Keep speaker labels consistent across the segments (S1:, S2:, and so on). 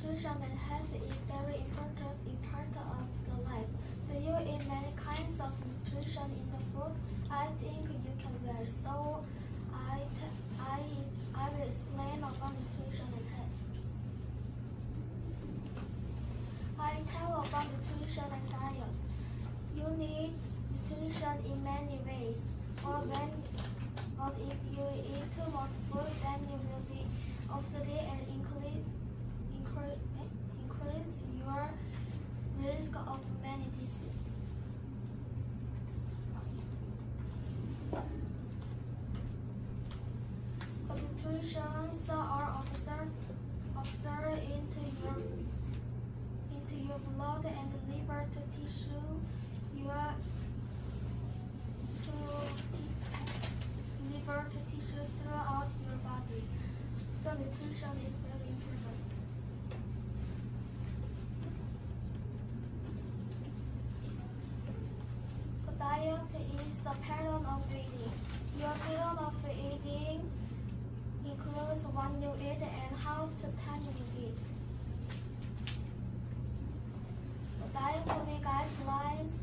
S1: nutrition and health is very important part of the life. Do you eat many kinds of nutrition in the food? I think you can well. So I will explain about nutrition and health. I tell about nutrition and diet. You need nutrition in many ways. But if you eat too much food, then you will be obesity and increase your risk of many diseases. The nutrients are observed into your blood and liver to tissues throughout your body. So nutrition is very important. The diet is a pattern of eating. Your pattern of eating includes what you eat and how time you eat. Dietary guidelines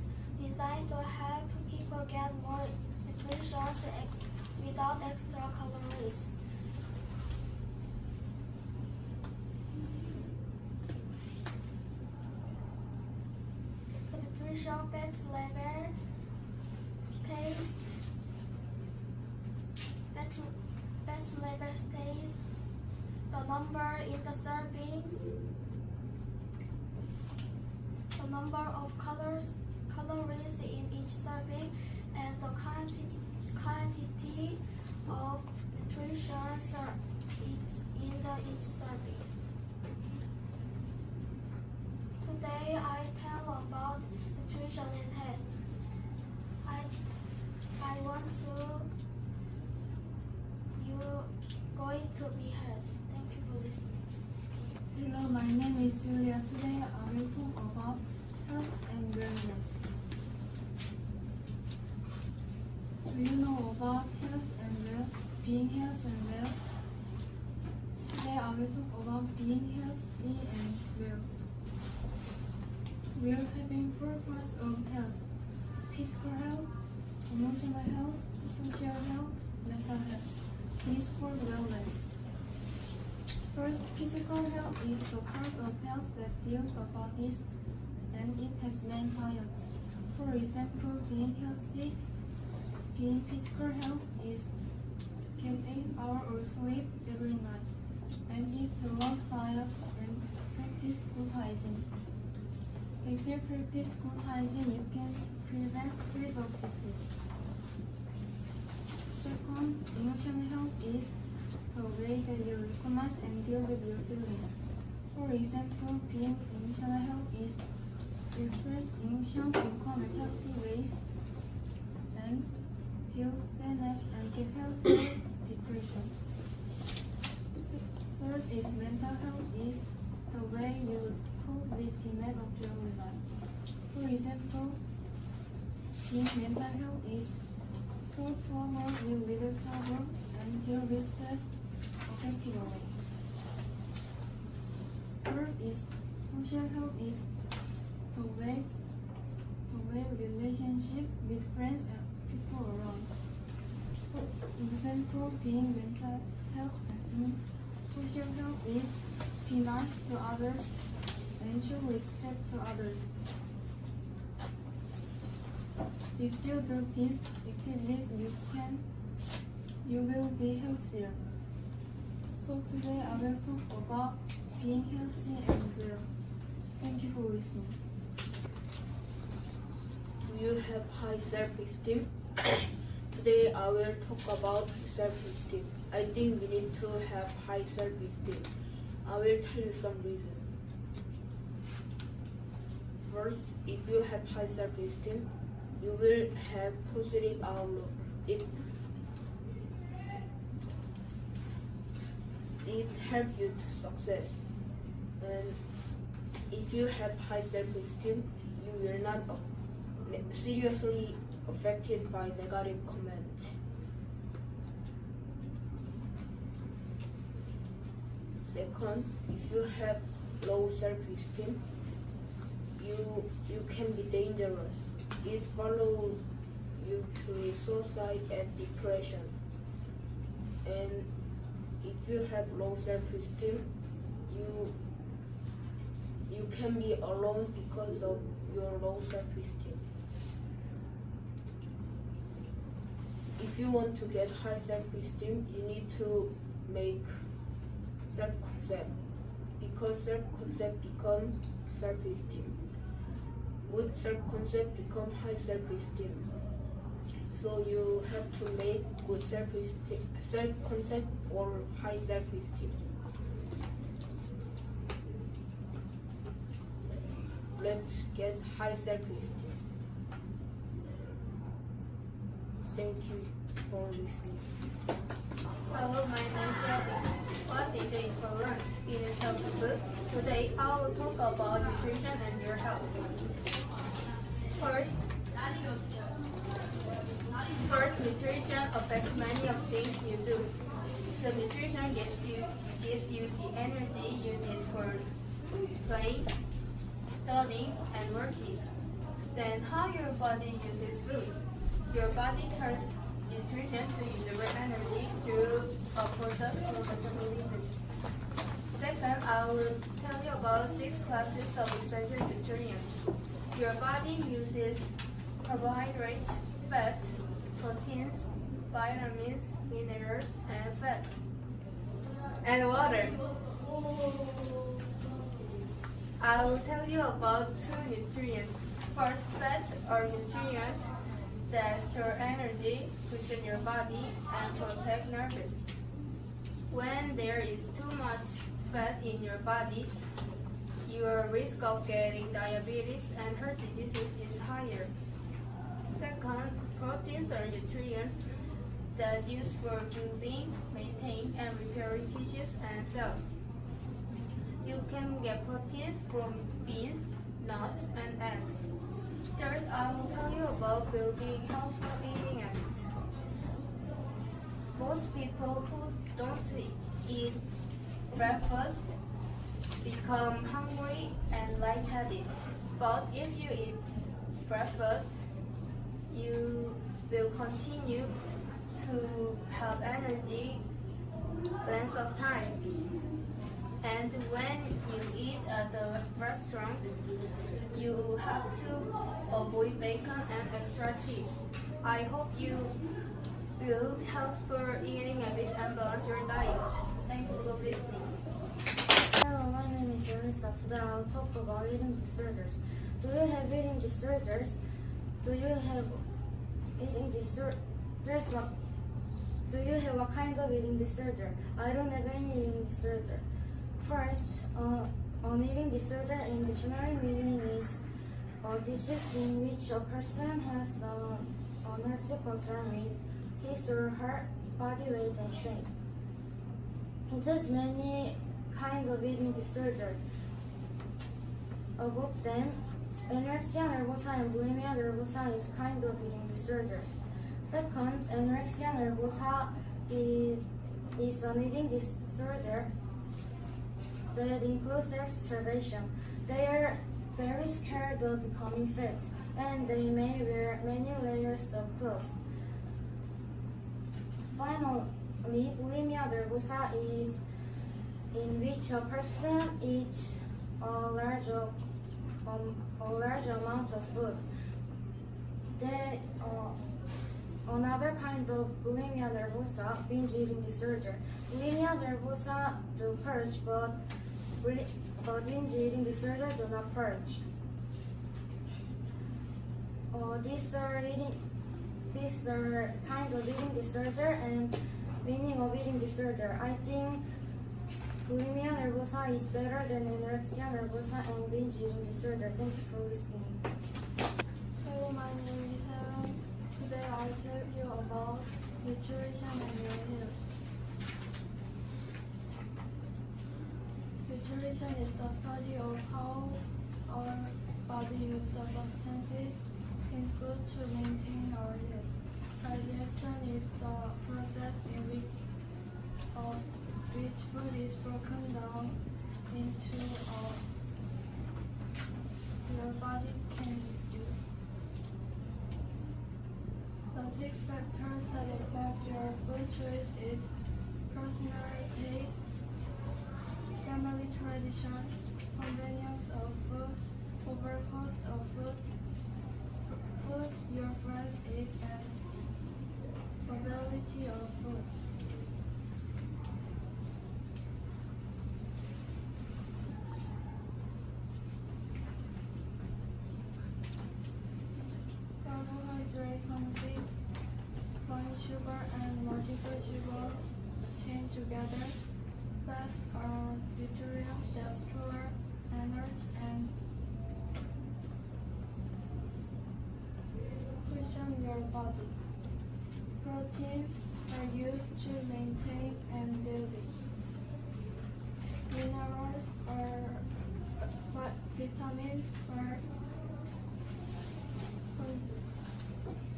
S1: designed to help people get more nutritious without extra calories. The nutrition facts label states the number in the servings, the number of calories in each serving, and the quantity of nutrition in each serving. Today I tell about nutrition and health. I want you going to be health. Thank you for listening.
S2: Hello, my name is Julia. Today I will talk about health and wellness. Do you know about health and well? Being healthy and well? Today I will talk about being healthy and well. We are having 4 parts of health: physical health, emotional health, social health, mental health. These 4 wellness. First, physical health is the part of health that deals with bodies, and it has many types. For example, being healthy, being physical health is get 8 hours of sleep every night, and eat a balanced diet and practice good hygiene. If you practice good hygiene, you can prevent spread of disease. Second, emotional health is the way that you recognize and deal with your feelings. For example, being emotional health is express emotions in calm and healthy ways and deal with sadness and get help for depression. Third is mental health is the way you cope with demand of daily life. For example, being mental health is solve problems with little trouble and deal with stress effectively. Third is social health is the way relationship with friends and people around. For example, being mental health and social health is be nice to others and show respect to others. If you do these activities, you will be healthier. So today I will talk about being healthy and well. Thank you for listening.
S3: Do you have high self-esteem? Today I will talk about self-esteem. I think we need to have high self-esteem. I will tell you some reasons. First, if you have high self-esteem, you will have positive outlook. It helps you to success. And if you have high self-esteem, you will not seriously affected by negative comments. Second, if you have low self-esteem, you can be dangerous. It follows you to suicide and depression. And if you have low self-esteem, you can be alone because of your low self-esteem. If you want to get high self-esteem, you need to make self-concept, because self-concept becomes self-esteem. Good self-concept become high self-esteem. So you have to make good self-concept or high self-esteem. Let's get high self-esteem. Thank you for listening.
S4: Hello, my name is Shelby. What did you eat for lunch? In this healthy food. Today I will talk about nutrition and your health. First, nutrition affects many of things you do. The nutrition gives you the energy you need for playing, studying, and working. Then how your body uses food. Your body turns nutrition to usable energy through a process called metabolism. Second, I will tell you about 6 classes of essential nutrients. Your body uses carbohydrates, fat, proteins, vitamins, minerals, and fat, and water. I will tell you about 2 nutrients. First, fats are nutrients that store energy, cushion your body, and protect nerves. When there is too much fat in your body, your risk of getting diabetes and heart diseases is higher. Second, proteins are nutrients that used for building, maintaining, and repairing tissues and cells. You can get proteins from beans, nuts, and eggs. Third, I will tell you about building healthful eating habits. Most people who don't eat breakfast become hungry and lightheaded. But if you eat breakfast, you will continue to have energy length of time. And when you eat at the restaurant, you have to avoid bacon and extra cheese. I hope you build healthful eating habits and balance your diet. Thank you for listening.
S1: Hello, my name is Elisa. Today I will talk about eating disorders. Do you have eating disorders? Do you have eating disorders? Do you have a kind of eating disorder? I don't have any eating disorder. First, an eating disorder in dictionary meaning is a disease in which a person has an honest concern with his or her body weight and shape. It has many kinds of eating disorder. Above them, anorexia nervosa and bulimia nervosa is kind of eating disorders. Second, anorexia nervosa is an eating disorder that includes self-starvation. They are very scared of becoming fat, and they may wear many layers of clothes. Finally, bulimia nervosa is in which a person eats a large amount of food. Another kind of bulimia nervosa, binge eating disorder. Bulimia nervosa do purge, but binge eating disorder do not purge. These are kind of eating disorder and meaning of eating disorder. I think bulimia nervosa is better than anorexia nervosa and binge eating disorder. Thank you for listening.
S2: Hello, my name is Aaron. Today I'll tell you about nutrition and your health. Nutrition is the study of how our body uses the substances in food to maintain our health. Digestion is the process in which food is broken down into your body can use. The 6 factors that affect your food choice is personal taste, family tradition, convenience of food, overcost of food, food your friends eat, and availability of food. Carbohydrate consists one sugar and multiple sugar chained together. Fats are nutrients that store energy and cushion your body. Proteins are used to maintain and build it. Minerals are vitamins are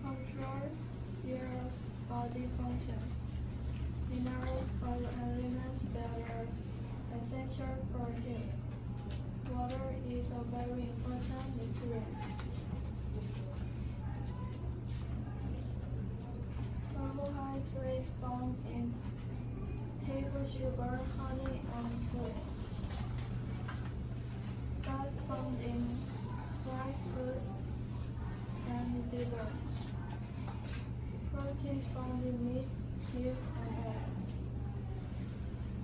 S2: control your body functions. Minerals are elements that are essential for health. Water is a very important nutrient. Carbohydrates found in table sugar, honey, and food. Fats found in fried foods and dessert. Proteins found in meat, milk, and eggs.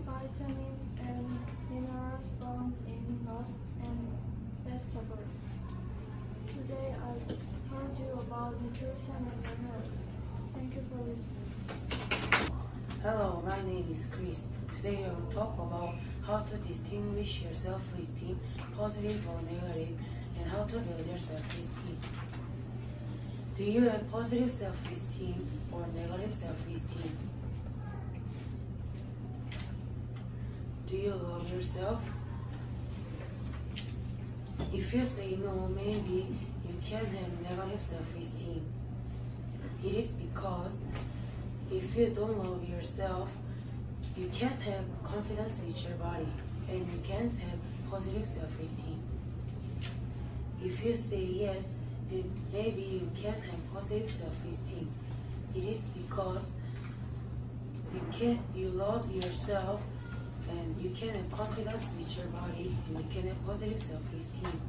S2: Vitamins and minerals found in nuts and vegetables. Today I told you about nutrition and health. Thank you for listening.
S5: Hello, my name is Chris. Today I will talk about how to distinguish your self-esteem, positive or negative, and how to build your self-esteem. Do you have positive self-esteem or negative self-esteem? Do you love yourself? If you say no, maybe you can have negative self-esteem. It is because if you don't love yourself, you can't have confidence with your body and you can't have positive self-esteem. If you say yes, maybe you can have positive self-esteem. It is because you love yourself and you can have confidence with your body and you can have positive self-esteem.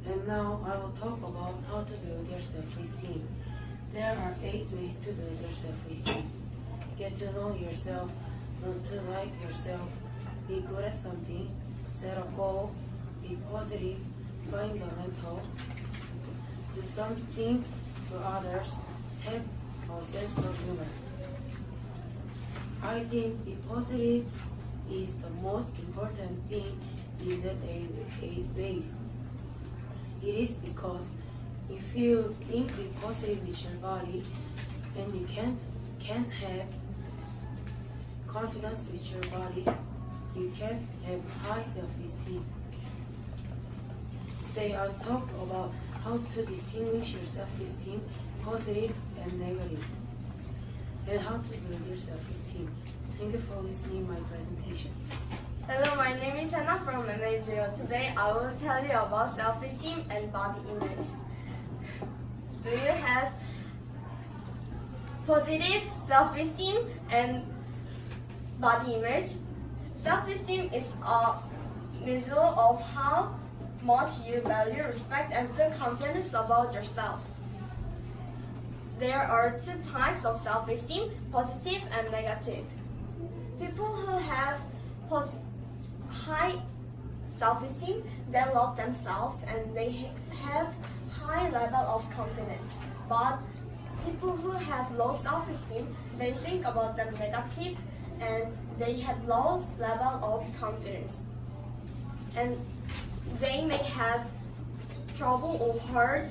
S5: And now I will talk about how to build your self-esteem. There are 8 ways to build your self-esteem. Get to know yourself, learn to like yourself, be good at something, set a goal, be positive, find the mental, do something to others, have a sense of humor. I think be positive is the most important thing in the 8 ways. It is because if you think be positive with your body and you can't have confidence with your body, you can't have high self-esteem. Today I'll talk about how to distinguish your self-esteem, positive and negative, and how to build your self-esteem. Thank you for listening to my presentation.
S4: Hello, my name is Hannah from MA0. Today I will tell you about self-esteem and body image. Do you have positive self-esteem and body image? Self-esteem is a measure of how much you value, respect, and feel confidence about yourself. There are 2 types of self-esteem, positive and negative. People who have high self-esteem, they love themselves and they have high level of confidence. But people who have low self-esteem, they think about them negative and they have low level of confidence. And they may have trouble or hard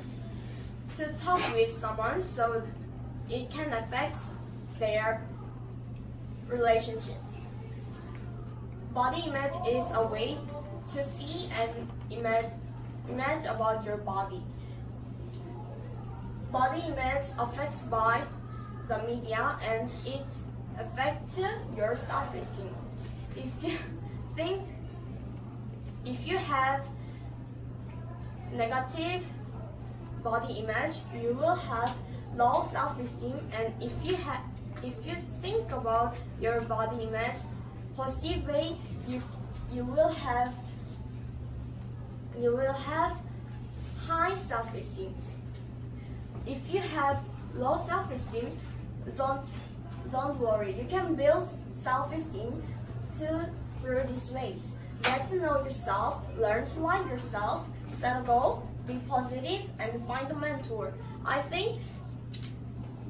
S4: to talk with someone, so it can affect their relationships. Body image is a way to see an image about your body. Body image affected by the media and it affects your self-esteem. if you have negative body image, you will have low self-esteem, and if you think about your body image positive way, you will have high self-esteem. If you have low self-esteem, don't worry. You can build self-esteem through these ways. Get to know yourself, learn to like yourself, set a goal, be positive, and find a mentor. I think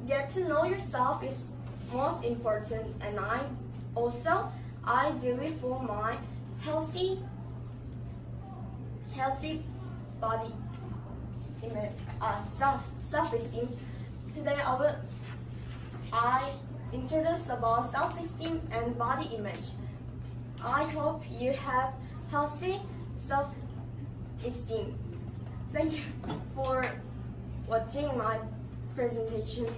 S4: get to know yourself is most important, and I do it for my healthy body image, self-esteem. Today I introduce about self-esteem and body image. I hope you have healthy self-esteem. Thank you for watching my presentation.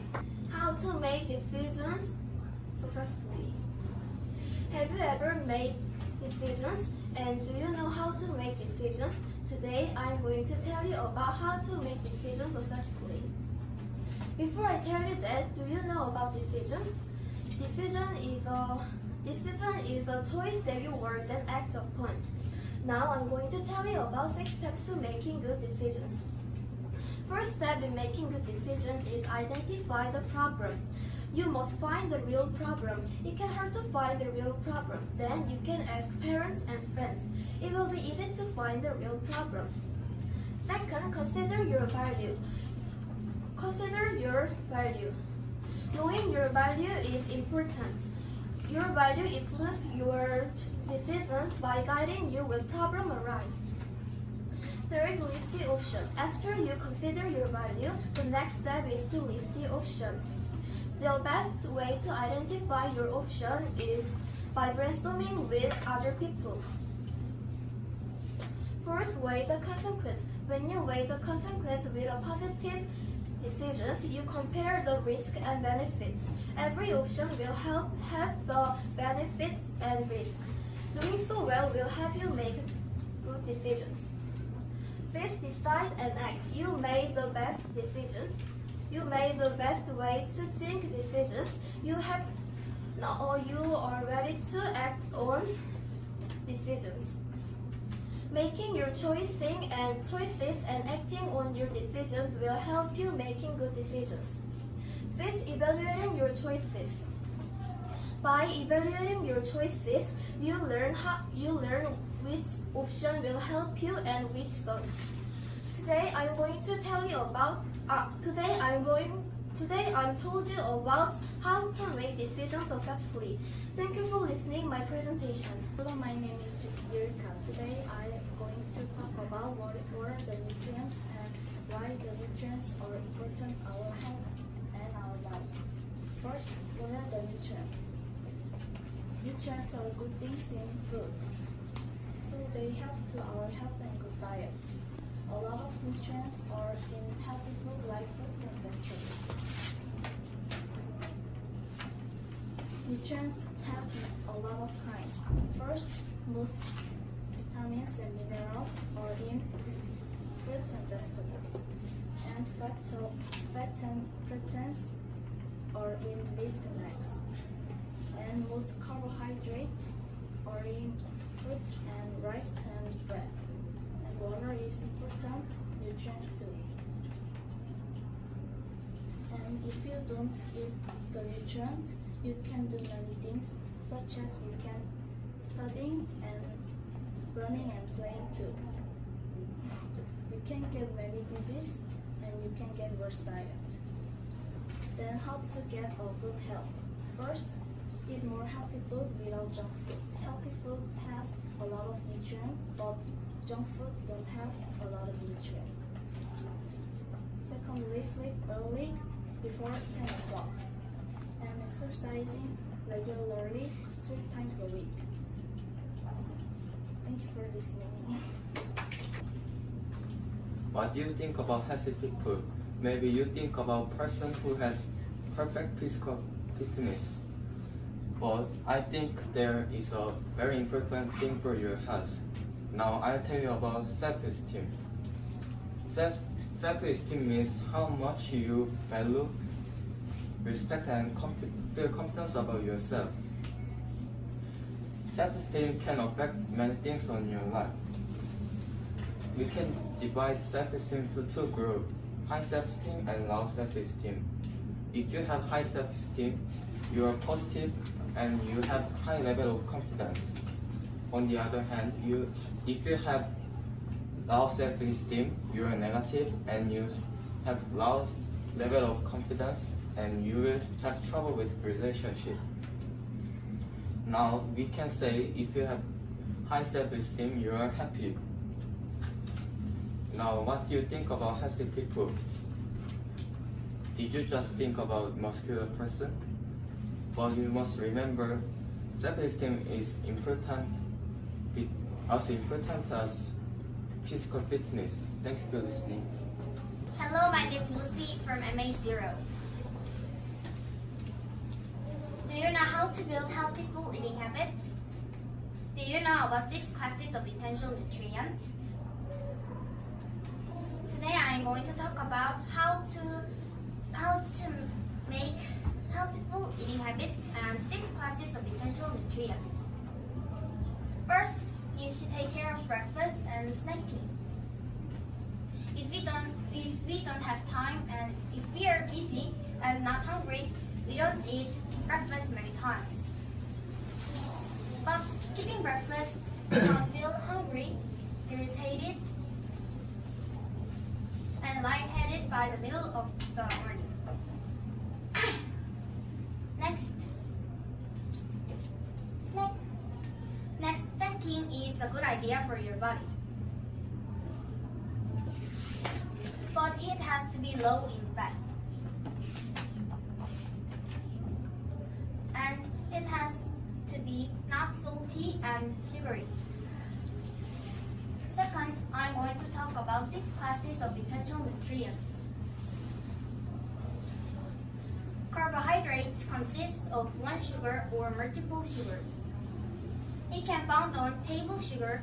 S1: How to make decisions successfully. Have you ever made decisions, and do you know how to make decisions? Today I'm going to tell you about how to make decisions successfully. Before I tell you that, do you know about decisions? Decision is a choice that you work and act upon. Now I'm going to tell you about 6 steps to making good decisions. First step in making good decisions is identify the problem. You must find the real problem. It can hurt to find the real problem. Then you can ask parents and friends. It will be easy to find the real problem. Second, consider your value. Consider your value. Knowing your value is important. Your value influences your decisions by guiding you when problems arise. Third, list the option. After you consider your value, the next step is to list the option. The best way to identify your option is by brainstorming with other people. Fourth, weigh the consequence. When you weigh the consequence with a positive decisions, you compare the risk and benefits. Every option will have the benefits and risk. Doing so well will help you make good decisions. Fifth, decide and act. You made the best decisions. You made the best way to think decisions. You are ready to act on decisions. Making your choices and acting on your decisions will help you making good decisions. Fifth, evaluating your choices. By evaluating your choices, you learn which option will help you and which don't. Today I'm going to tell you about. Today I'm told you about how to make decisions successfully. Thank you for listening my presentation.
S6: Hello, my name is Yurika. Today I am going to talk about what are the nutrients and why the nutrients are important to our health and our body. First, what are the nutrients? Nutrients are good things in food, so they help to our health and good diet. A lot of nutrients are in healthy food like fruits and vegetables. Nutrients have a lot of kinds. First, most vitamins and minerals are in fruits and vegetables, and fat and proteins are in meats and eggs. And most carbohydrates are in fruits and rice and bread. And water is important nutrients too. And if you don't eat the nutrient, you can do many things, such as you can studying and running and playing too. You can get many diseases and you can get worse diet. Then how to get a good health? First, eat more healthy food without junk food. Healthy food has a lot of nutrients, but junk food don't have a lot of nutrients. Secondly, sleep early before 10 o'clock. And exercising regularly 3 times a week. Thank you for listening.
S7: What do you think about healthy people? Maybe you think about a person who has perfect physical fitness. but I think there is a very important thing for your health. Now I'll tell you about self-esteem. Self-esteem means how much you value, respect, and feel confidence about yourself. Self-esteem can affect many things on your life. We can divide self-esteem to two groups, high self-esteem and low self-esteem. If you have high self-esteem, you are positive and you have high level of confidence. On the other hand, if you have low self-esteem, you are negative and you have low level of confidence and you will have trouble with relationship. Now we can say if you have high self-esteem, you are happy. Now what do you think about healthy people? Did you just think about muscular person? But you must remember self-esteem is as important as physical fitness. Thank you for listening.
S8: Hello, my name is Lucy from MA0. Do you know how to build healthy food eating habits? Do you know about 6 classes of essential nutrients? Today I am going to talk about how to make healthy food eating habits and 6 classes of essential nutrients. First, you should take care of breakfast and snacking. If we don't have time and if we are busy and not hungry, we don't eat breakfast many times. But skipping breakfast, you don't feel hungry, irritated, and lightheaded by the middle of the morning. Next, snacking is a good idea for your body. But it has to be low in fat. And it has to be not salty and sugary. Second, I'm going to talk about 6 classes of essential nutrients. Carbohydrates consist of one sugar or multiple sugars. It can be found on table sugar,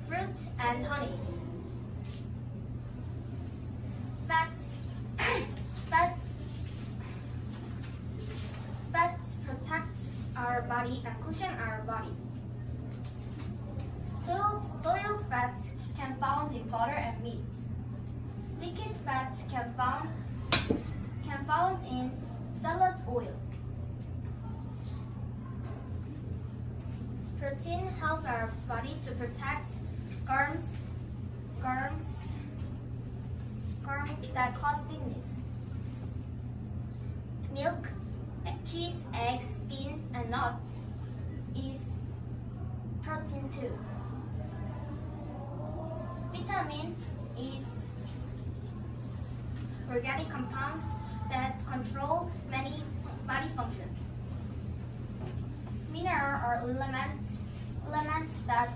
S8: fruit, and honey. Fats protect our body and cushion our body. Soiled fats can be found in butter and meat. Liquid fats can be found in salad oil. Protein helps our body to protect germs that cause sickness. Milk, cheese, eggs, beans, and nuts is protein too. Vitamin is organic compounds that control many body functions. Minerals are elements that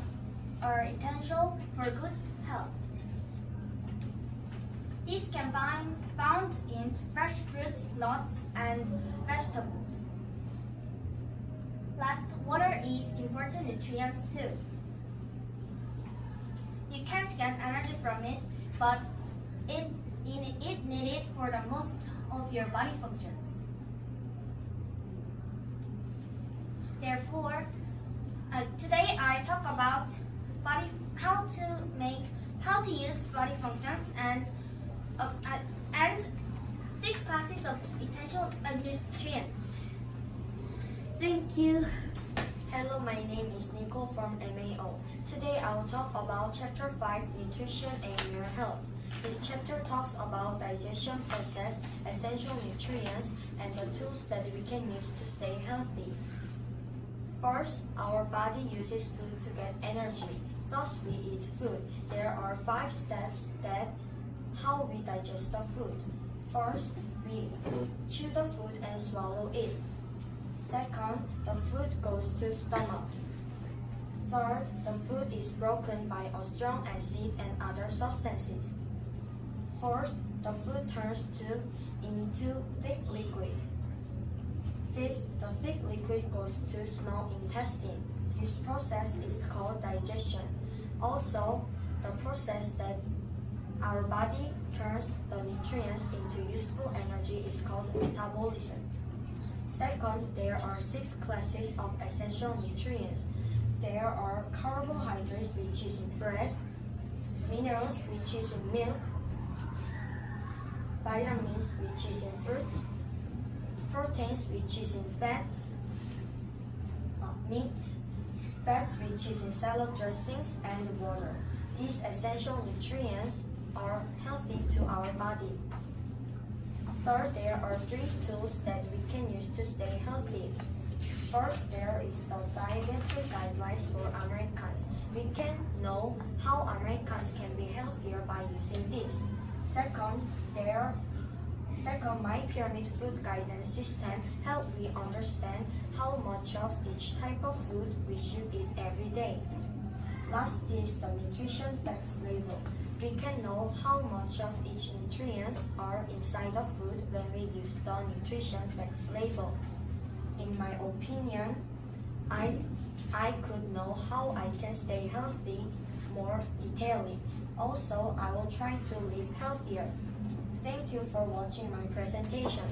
S8: are essential for good health. These can be found in fresh fruits, nuts, and vegetables. Last, water is important nutrients too. You can't get energy from it, but it needed for the most of your body functions. Therefore, today I talk about how to use body functions and 6 classes of essential nutrients. Thank you.
S9: Hello, my name is Nicole from MA0. Today I will talk about Chapter 5, Nutrition and Your Health. This chapter talks about digestion process, essential nutrients, and the tools that we can use to stay healthy. First, our body uses food to get energy. Thus, we eat food. There are 5 steps that how we digest the food. First, we chew the food and swallow it. Second, the food goes to stomach. Third, the food is broken by a strong acid and other substances. Fourth, the food turns into thick liquid. The thick liquid goes to small intestine. This process is called digestion. Also, the process that our body turns the nutrients into useful energy is called metabolism. Second, there are 6 classes of essential nutrients. There are carbohydrates, which is in bread, minerals, which is in milk, vitamins, which is in fruits, proteins, which is in fats, meats, fats, which is in salad dressings, and water. These essential nutrients are healthy to our body. Third, there are 3 tools that we can use to stay healthy. First, there is the dietary guidelines for Americans. We can know how Americans can be healthier by using this. Second, my pyramid food guidance system help me understand how much of each type of food we should eat every day. Last is the nutrition facts label. We can know how much of each nutrients are inside of food when we use the nutrition facts label. In my opinion, I could know how I can stay healthy more detailedly. Also, I will try to live healthier. Thank you for watching my presentation.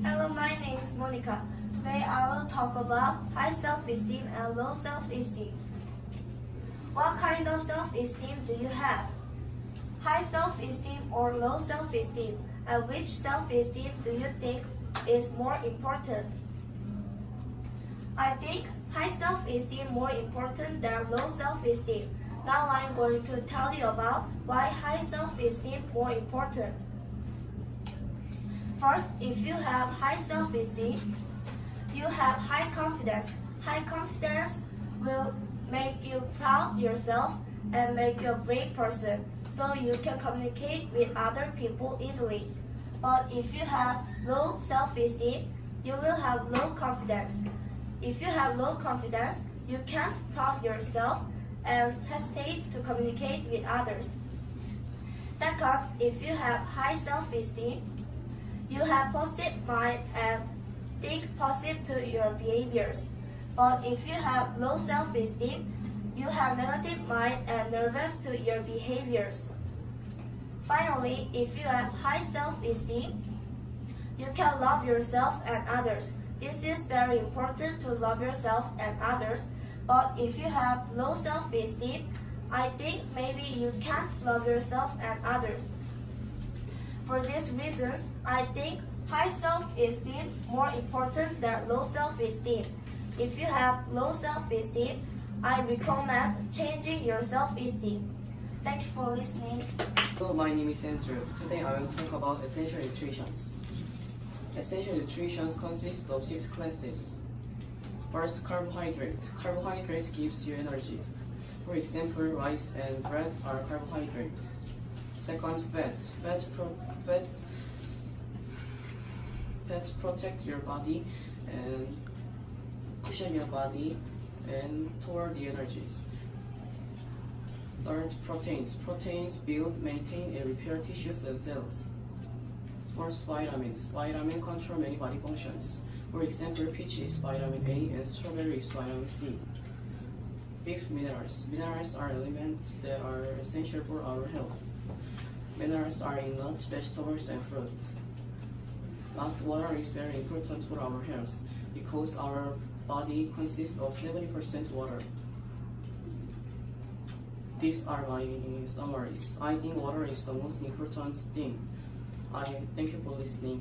S1: Hello, my name is Monica. Today I will talk about high self-esteem and low self-esteem. What kind of self-esteem do you have? High self-esteem or low self-esteem? And which self-esteem do you think is more important? I think high self-esteem more important than low self-esteem. Now I'm going to tell you about why high self-esteem more important. First, if you have high self-esteem, you have high confidence. High confidence will make you proud yourself and make you a brave person, so you can communicate with other people easily. But if you have low self-esteem, you will have low confidence. If you have low confidence, you can't proud yourself and hesitate to communicate with others. Second, if you have high self-esteem, you have positive mind and think positive to your behaviors. But if you have low self-esteem, you have negative mind and nervous to your behaviors. Finally, if you have high self-esteem, you can love yourself and others. This is very important to love yourself and others. But if you have low self-esteem, I think maybe you can't love yourself and others. For these reasons, I think high self-esteem more important than low self-esteem. If you have low self-esteem, I recommend changing your self-esteem. Thank you for listening.
S10: Hello, my name is Andrew. Today I will talk about essential nutrition. Essential nutrition consists of 6 classes. First, carbohydrate. Carbohydrate gives you energy. For example, rice and bread are carbohydrates. Second, fat. Fat protect your body and cushion your body and store the energies. Third, proteins. Proteins build, maintain, and repair tissues and cells. Fourth, vitamins. Vitamins control many body functions. For example, peach is vitamin A and strawberry is vitamin C. Fifth, minerals. Minerals are elements that are essential for our health. Minerals are in nuts, vegetables, and fruits. Last, water is very important for our health because our body consists of 70% water. These are my summaries. I think water is the most important thing. I thank you for listening.